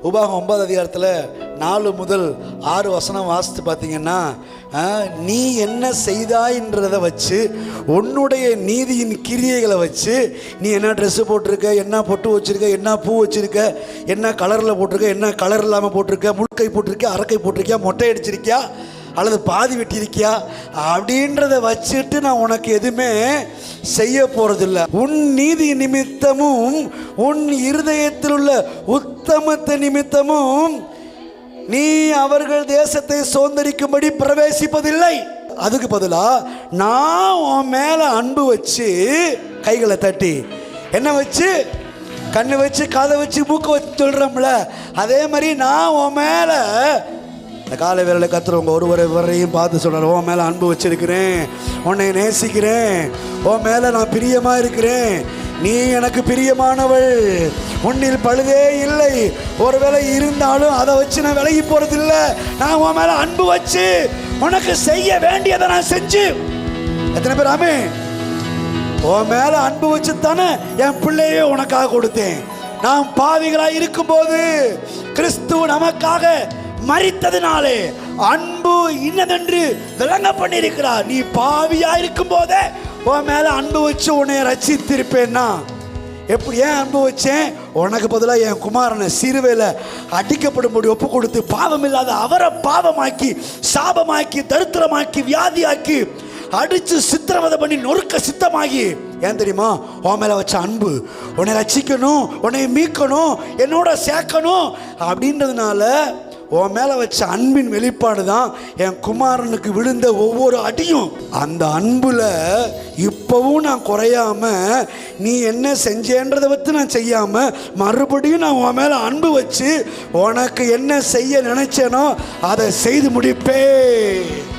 உபாகம் 9 அதிகாரத்தில் 4 முதல் 6 வசனம் வாசித்து பார்த்தீங்கன்னா, நீ என்ன செய்தாயின்றதை வச்சு, உன்னுடைய நீதியின் கிரியைகளை வச்சு, நீ என்ன ட்ரெஸ்ஸு போட்டிருக்க, என்ன பொட்டு வச்சுருக்க, என்ன பூ வச்சுருக்க, என்ன கலரில் போட்டிருக்க, என்ன கலர் இல்லாமல் போட்டிருக்க, முழுக்கை போட்டிருக்கியா, அரக்கை போட்டிருக்கியா, மொட்டை அடிச்சிருக்கியா, அல்லது பாதி வெட்டியிருக்கியா அப்படின்றத வச்சுட்டு நான் உனக்கு எதுவுமே செய்ய போகிறதில்ல. உன் நீதி நிமித்தமும் உன் இருதயத்தில் உள்ள உத்தமத்தை நிமித்தமும் நீ அவர்கள் தேசத்தை சுதந்தரிக்கும்படி பிரவேசிப்பதில்லை. அதுக்கு பதிலாக நான் உன் மேலே அன்பு வச்சு, கைகளை தட்டி, என்ன வச்சு, கண்ணு வச்சு, காதை வச்சு, மூக்க வச்சு சொல்கிறோம்ல, அதே மாதிரி நான் உன் மேலே இந்த காலை வேளையில் கத்துறவங்க ஒருவரையும் பார்த்து சொல்கிறார், உன் மேலே அன்பு வச்சிருக்கிறேன், உன்னை நேசிக்கிறேன், உன் மேலே நான் பிரியமாக இருக்கிறேன், நீ எனக்கு பிரியமானவள், உன்னில் பழுதே இல்லை. ஒருவேளை இருந்தாலும் அதை வச்சு நான் விலகி போகிறதில்லை. நான் உன் மேலே அன்பு வச்சு உனக்கு செய்ய வேண்டியதை நான் செஞ்சு, எத்தனை பேர் ஆமே, உன் மேலே அன்பு வச்சு தானே என் பிள்ளையே உனக்காக கொடுத்தேன். நாம் பாவிகளாக இருக்கும்போது கிறிஸ்து நமக்காக மரித்ததினாலே அன்பு இன்னதென்று விளங்க பண்ணியிருக்கிறார். நீ பாவியா இருக்கும் போதே உன் மேல அன்பு வச்சு உன்னை ரட்சித்திருப்பேன்னா, எப்படி ஏன் அன்பு வச்சேன்? உனக்கு பதிலாக என் குமாரனை சிறுவையில் அடிக்கப்படும்படி ஒப்பு கொடுத்து பாவம் இல்லாத அவரை பாவமாக்கி, சாபமாக்கி, தரித்திரமாக்கி, வியாதியாக்கி, அடித்து சித்திரவதை பண்ணி நொறுக்க சித்தமாகி, ஏன் தெரியுமா? உன் மேலே வச்ச அன்பு, உன்னை ரட்சிக்கணும், உன்னை மீட்கணும், என்னோட சேர்க்கணும் அப்படின்றதுனால உன் மேலே வச்ச அன்பின் வெளிப்பாடு தான் என் குமாரனுக்கு விழுந்த ஒவ்வொரு அடியும். அந்த அன்புல இப்போவும் நான் குறையாம, நீ என்ன செஞ்சேன்றதை வச்சு நான் செய்யாம, மறுபடியும் நான் உன் மேலே அன்பு வச்சு உனக்கு என்ன செய்ய நினைச்சேனோ அதை செய்து முடிப்பேன்.